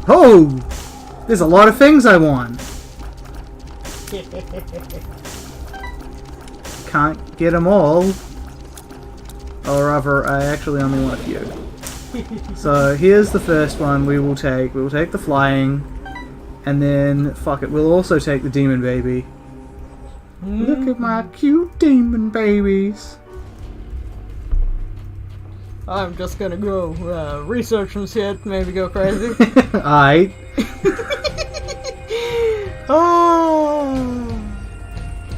Oh! There's a lot of things I want. Can't get them all. Or rather, I actually only want a few. So here's the first one we will take. We will take the flying. And then, fuck it, we'll also take the demon baby. Look at my cute demon babies. I'm just gonna go research some shit, maybe go crazy. Aight.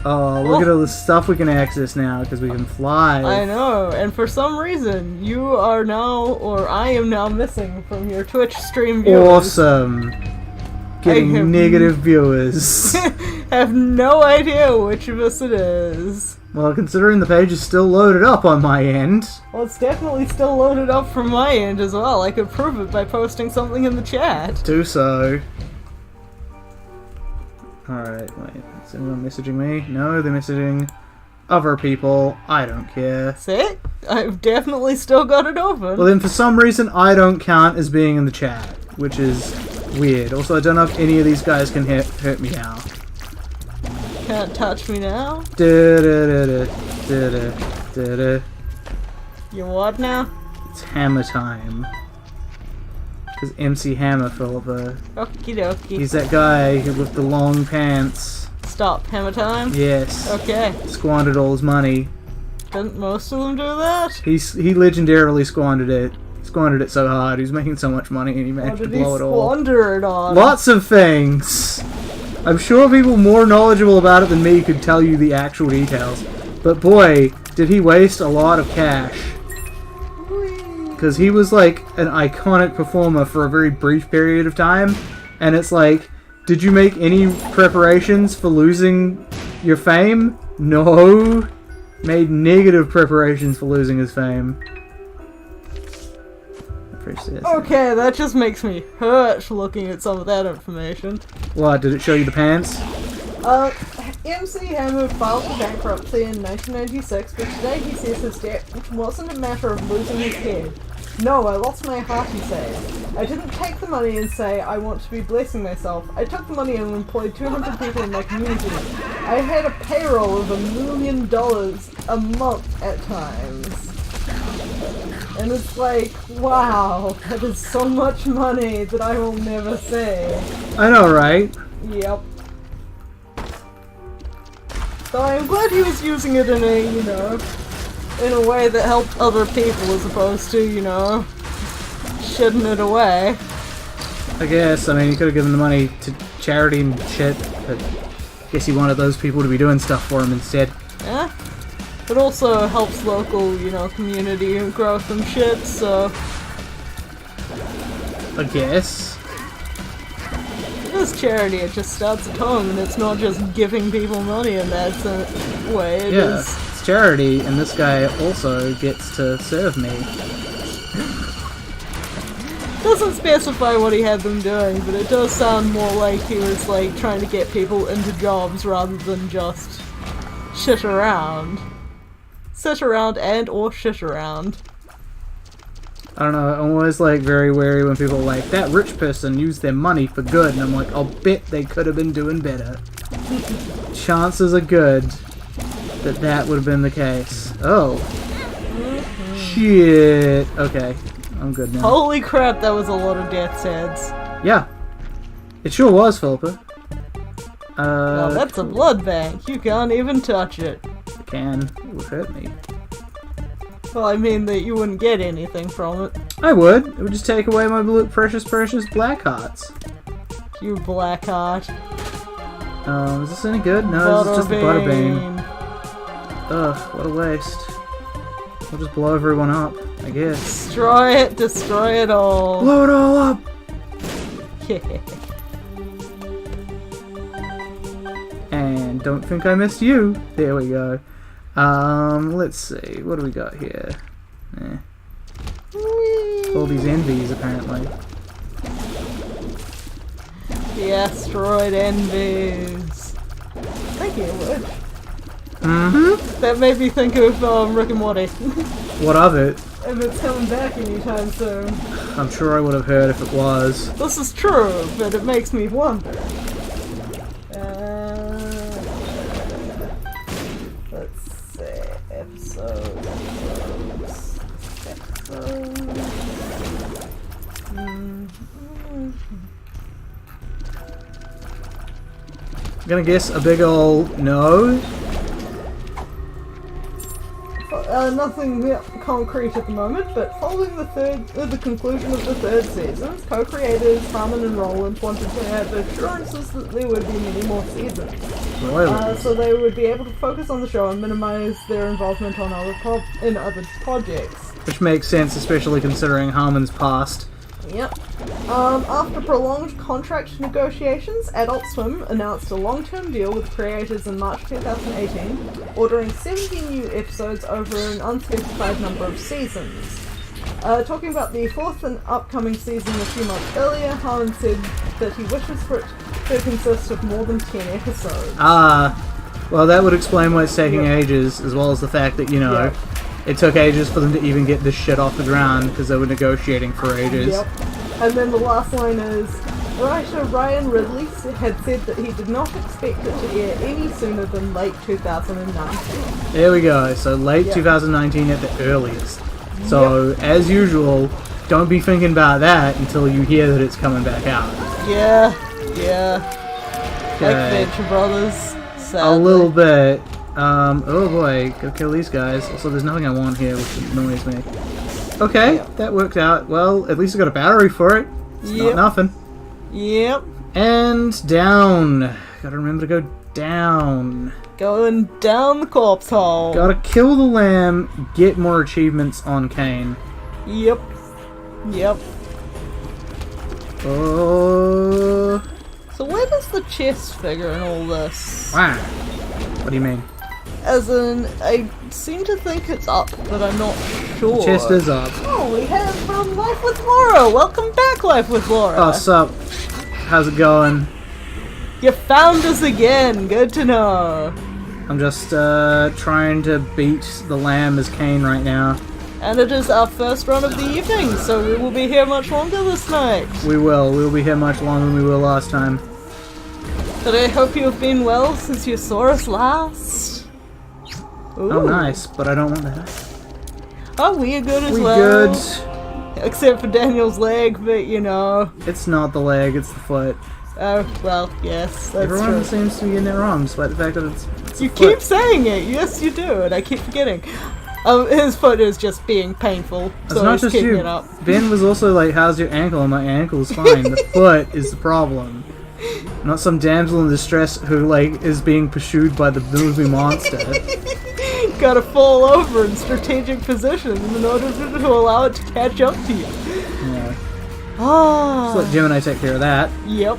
Oh, look at all the stuff we can access now, because we can fly. I know, and for some reason, you are now, or I am now missing from your Twitch stream viewers. Awesome. Getting negative viewers. Have no idea which of us it is. Well, considering the page is still loaded up on my end. Well, it's definitely still loaded up from my end as well. I could prove it by posting something in the chat. Do so. Alright, wait. Is anyone messaging me? No, they're messaging other people. I don't care. See? I've definitely still got it open. Well, then for some reason I don't count as being in the chat, which is weird. Also, I don't know if any of these guys can hurt me now. Can't touch me now? You what now? It's hammer time. Because MC Hammer, Philippa. Okie dokie. He's that guy with the long pants. Stop. Hammer time? Yes. Okay. Squandered all his money. Didn't most of them do that? He legendarily squandered it. Squandered it so hard. He was making so much money and he managed to blow it all. What did he squander it on? Lots of things. I'm sure people more knowledgeable about it than me could tell you the actual details. But boy, did he waste a lot of cash. Because he was like an iconic performer for a very brief period of time. And it's like, did you make any preparations for losing your fame? No. Made negative preparations for losing his fame. I refresh this. Okay, that just makes me hurt looking at some of that information. What, did it show you the pants? MC Hammer filed for bankruptcy in 1996, but today he says his debt wasn't a matter of losing his head. No, I lost my heart, he says. I didn't take the money and say I want to be blessing myself. I took the money and employed 200 people in my community. I had a payroll of $1 million a month at times. And it's like, wow, that is so much money that I will never say. I know, right? Yep. So I'm glad he was using it in a, you know, in a way that helped other people as opposed to, you know, shitting it away. I guess. I mean, he could have given the money to charity and shit, but I guess he wanted those people to be doing stuff for him instead. Yeah. It also helps local, you know, community growth and shit, so... I guess. It is charity, it just starts at home, and it's not just giving people money in that way, it is... It's charity, and this guy also gets to serve me. Doesn't specify what he had them doing, but it does sound more like he was, like, trying to get people into jobs rather than just shit around. Sit around and or shit around. I don't know, I'm always like very wary when people are like, that rich person used their money for good, and I'm like, I'll bet they could have been doing better. Chances are good that that would have been the case. Oh. Shit. Okay, I'm good now. Holy crap, that was a lot of death's heads. Yeah. It sure was, Philippa. Now that's a blood bank. You can't even touch it. Can. It would hurt me. Well, I mean that you wouldn't get anything from it. I would. It would just take away my precious black hearts. You black heart. Is this any good? No, this is just the butterbean. Ugh, what a waste. We'll just blow everyone up, I guess. Destroy it all. Blow it all up! Yeah. And don't think I missed you. There we go. Let's see. What do we got here? All these envies, apparently. The asteroid envies. Thank you, Wood. Mm-hmm. That made me think of Rick and Morty. What of it? If it's coming back anytime soon. I'm sure I would have heard if it was. This is true, but it makes me wonder. Let's see. Episodes. I'm gonna guess a big ol' no. Nothing concrete at the moment, but following the conclusion of the third season, co-creators Harmon and Roland wanted to have assurances that there would be many more seasons. So they would be able to focus on the show and minimize their involvement on other projects. Which makes sense, especially considering Harmon's past. Yep. After prolonged contract negotiations, Adult Swim announced a long-term deal with creators in March 2018, ordering 70 new episodes over an unspecified number of seasons. Talking about the fourth and upcoming season a few months earlier, Harmon said that he wishes for it to consist of more than 10 episodes. Well that would explain why it's taking ages, as well as the fact that, you know, it took ages for them to even get this shit off the ground because they were negotiating for ages. Yep. And then the last line is, writer Ryan Ridley had said that he did not expect it to air any sooner than late 2019. There we go, so late 2019 at the earliest. So, as usual, don't be thinking about that until you hear that it's coming back out. Yeah. Okay. Like Venture Brothers, sadly. A little bit. Oh boy, gotta kill these guys. Also, there's nothing I want here, which annoys me. Okay, that worked out. Well, at least I got a battery for it. It's not nothing. Yep. And down. Gotta remember to go down. Going down the corpse hole. Gotta kill the lamb, get more achievements on Kane. Yep. Oh. So where does the chest figure in all this? Wow. What do you mean? As in, I seem to think it's up, but I'm not sure. The chest is up. Oh, we have Life with Laura! Welcome back, Life with Laura! Oh, sup? How's it going? You found us again! Good to know! I'm just, trying to beat the lamb as Cain right now. And it is our first run of the evening, so we will be here much longer this night. We will. We'll be here much longer than we were last time. But I hope you have been well since you saw us last. Ooh. Oh, nice, but I don't want that. Oh, we are good as We well. good. Except for Daniel's leg, but you know. It's not the leg, it's the foot. Oh, well, yes, that's Everyone true. seems to be getting it wrong, despite the fact that it's You a keep foot. saying it, yes you do, and I keep forgetting. His foot is just being painful, It's so not he's just keeping you. it up. Ben was also like, how's your ankle? And my ankle's fine. The foot is the problem. Not some damsel in distress who, like, is being pursued by the movie monster. Gotta fall over in strategic positions in order to allow it to catch up to you. Yeah. Ah. Just let Jim and I take care of that. Yep.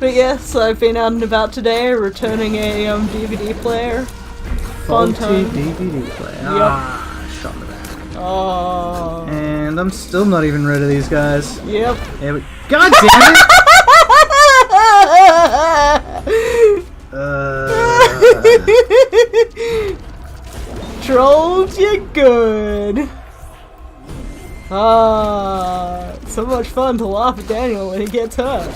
But yes, I've been out and about today, returning a DVD player. Fun Faulty time. DVD player. Yep. Ah, shot me back. Oh. And I'm still not even rid of these guys. Yep. There we. God damn it! Trolled you good. Ah, so much fun to laugh at Daniel when he gets hurt.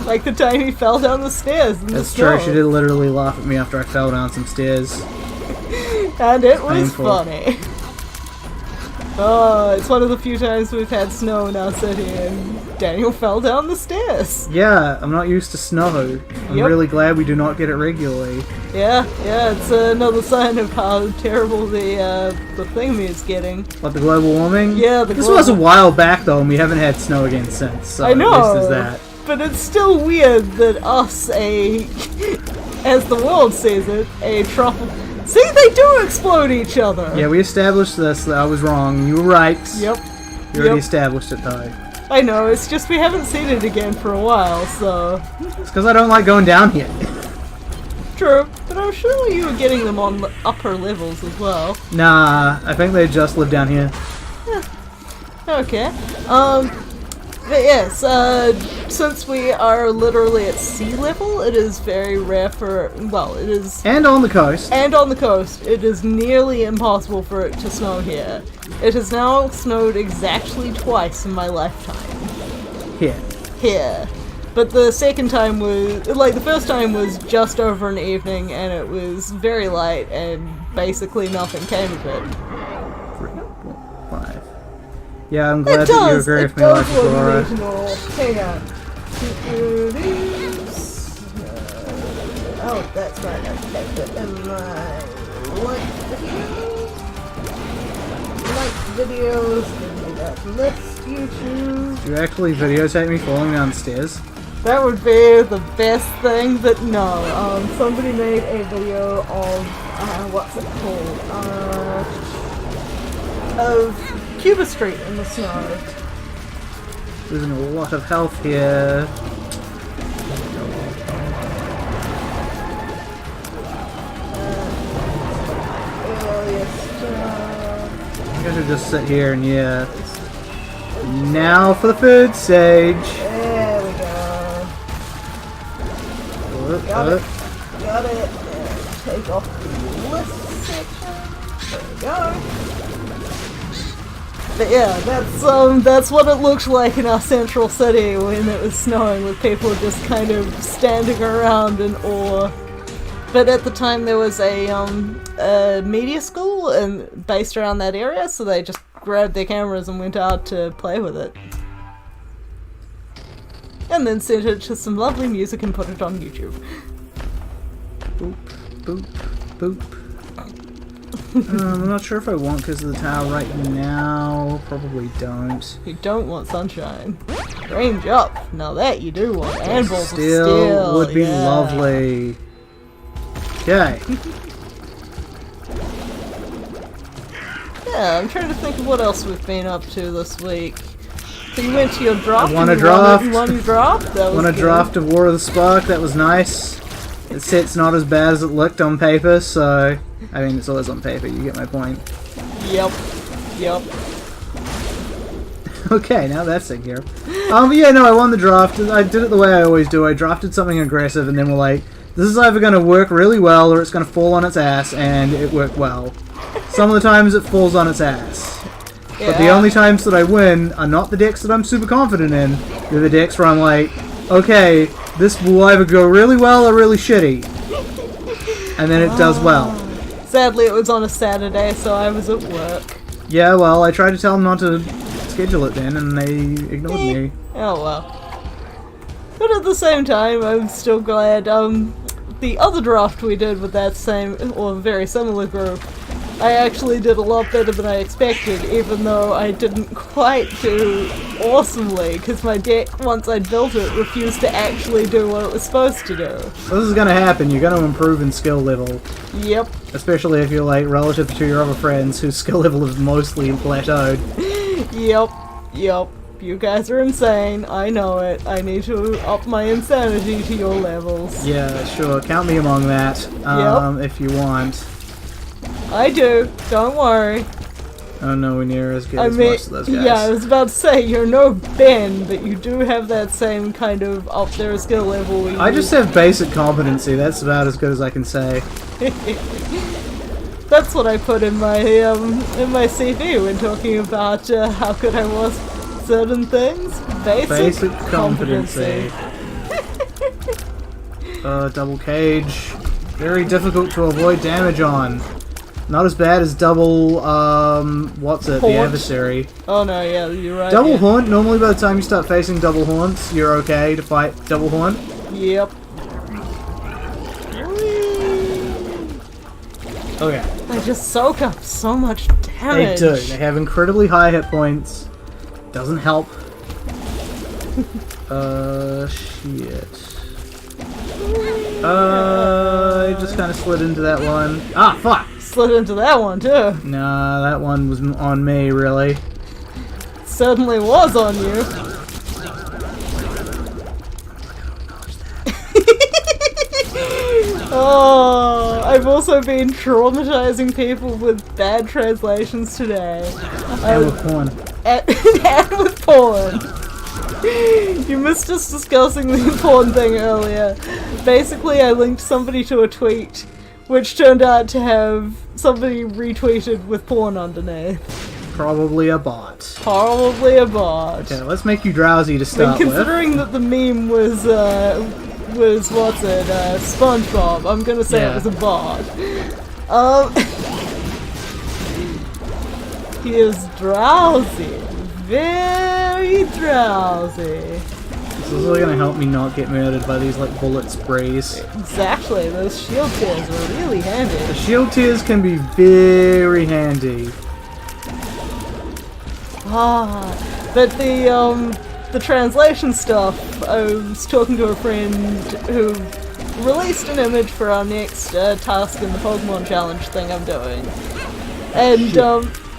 Like the time he fell down the stairs in the That's snow. true. She did literally laugh at me after I fell down some stairs. And it was Painful. funny. Oh, it's one of the few times we've had snow in our city and Daniel fell down the stairs. Yeah, I'm not used to snow. I'm Yep. really glad we do not get it regularly. Yeah, it's another sign of how terrible the thingy is getting. What, the global warming? Yeah, the This global- was a while back though, and we haven't had snow again since. So I know, At least there's that. but it's still weird that us, as the world sees it, a tropical... See, they do explode each other! Yeah, we established this. That I was wrong. You were right. Yep. You already Yep. established it though. I know, it's just we haven't seen it again for a while, so... It's because I don't like going down here. True, but I'm sure you were getting them on the upper levels as well. Nah, I think they just live down here. Okay. But yes, since we are literally at sea level, it is very rare for, well, it is, And on the coast. and on the coast, it is nearly impossible for it to snow here. It has now snowed exactly twice in my lifetime. Here. Here. But the second time was, like, the first time was just over an evening, and it was very light, and basically nothing came of it. 3, 4, 5. Yeah, I'm glad It that you does! agree It with me, does like look Laura. reasonable. Hang on. Oh, that's right. I typed it in my like videos. Give me that list, YouTube. Do you actually videotape me falling downstairs? That would be the best thing, but no. Somebody made a video of, what's it called? Of Cuba Street in the snow. Losing a lot of health here. I think I should just sit here and yeah. Now for the food stage. There we go. Got it. Got it. And take off the list section. There we go. But yeah, that's what it looked like in our central city when it was snowing, with people just kind of standing around in awe. But at the time there was a media school and based around that area, so they just grabbed their cameras and went out to play with it. And then sent it to some lovely music and put it on YouTube. Boop, boop, boop. I'm not sure if I want because of the tower right now. Probably don't. You don't want sunshine. Range up. Now that you do want. And balls of Still steel. would be yeah. lovely. Okay. Yeah, I'm trying to think of what else we've been up to this week. So you went to your draft. I won a and draft. You won your draft. That was Won a good. draft of War of the Spark. That was nice. The set's not as bad as it looked on paper, so I mean it's always on paper. You get my point. Yep. Yep. Okay, now that's in here. But yeah, no, I won the draft. I did it the way I always do. I drafted something aggressive, and then we're like, this is either going to work really well, or it's going to fall on its ass, and it worked well. Some of the times it falls on its ass. Yeah. But the only times that I win are not the decks that I'm super confident in. They're the decks where I'm like, okay, this will either go really well or really shitty. And then it does well. Sadly, it was on a Saturday, so I was at work. Yeah, well, I tried to tell them not to schedule it then, and they ignored me. Oh well. But at the same time, I'm still glad, the other draft we did with that same, or very similar group, I actually did a lot better than I expected, even though I didn't quite do awesomely, because my deck, once I built it, refused to actually do what it was supposed to do. So this is gonna happen, you're gonna improve in skill level. Yep. Especially if you're like relative to your other friends whose skill level is mostly plateaued. Yep. You guys are insane, I know it. I need to up my insanity to your levels. Yeah, sure, count me among that, if you want. I do, don't worry. Oh, nowhere near as good as most of those guys. Yeah, I was about to say, you're no Ben, but you do have that same kind of up there skill level. I just have basic competency, that's about as good as I can say. That's what I put in my CV when talking about how good I was at certain things. Basic competency. Double cage. Very difficult to avoid damage on. Not as bad as double, the adversary. Oh no, yeah, you're right. Double haunt, normally by the time you start facing double haunts, you're okay to fight double haunt. Yep. Okay. They just soak up so much damage. They do. They have incredibly high hit points. Doesn't help. Shit. I just kind of slid into that one. Ah, fuck! Slid into that one too. Nah, that one was on me, really. Certainly was on you. Oh, I've also been traumatizing people with bad translations today. And with porn. And with porn. You missed us discussing the porn thing earlier. Basically, I linked somebody to a tweet, which turned out to have somebody retweeted with porn underneath. Probably a bot. Probably a bot. Okay, let's make you drowsy to start And considering that the meme was SpongeBob, I'm gonna say it was a bot. He is drowsy. Very drowsy. This is really gonna help me not get murdered by these, like, bullet sprays. Exactly, those shield tears are really handy. The shield tears can be very handy. But the translation stuff, I was talking to a friend who released an image for our next task in the Pokemon Challenge thing I'm doing. And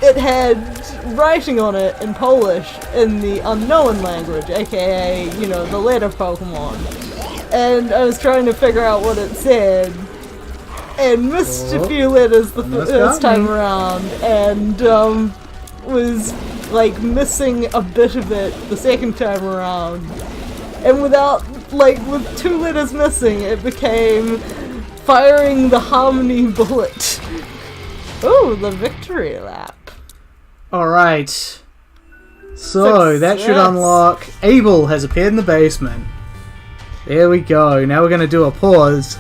it had writing on it in Polish in the unknown language, aka, you know, the letter Pokemon. And I was trying to figure out what it said, and missed a few letters the first time around, and was like missing a bit of it the second time around. And with 2 letters missing, it became firing the Harmony bullet. Ooh, the victory lap. Alright. So, that should unlock... Abel has appeared in the basement. There we go. Now we're going to do a pause.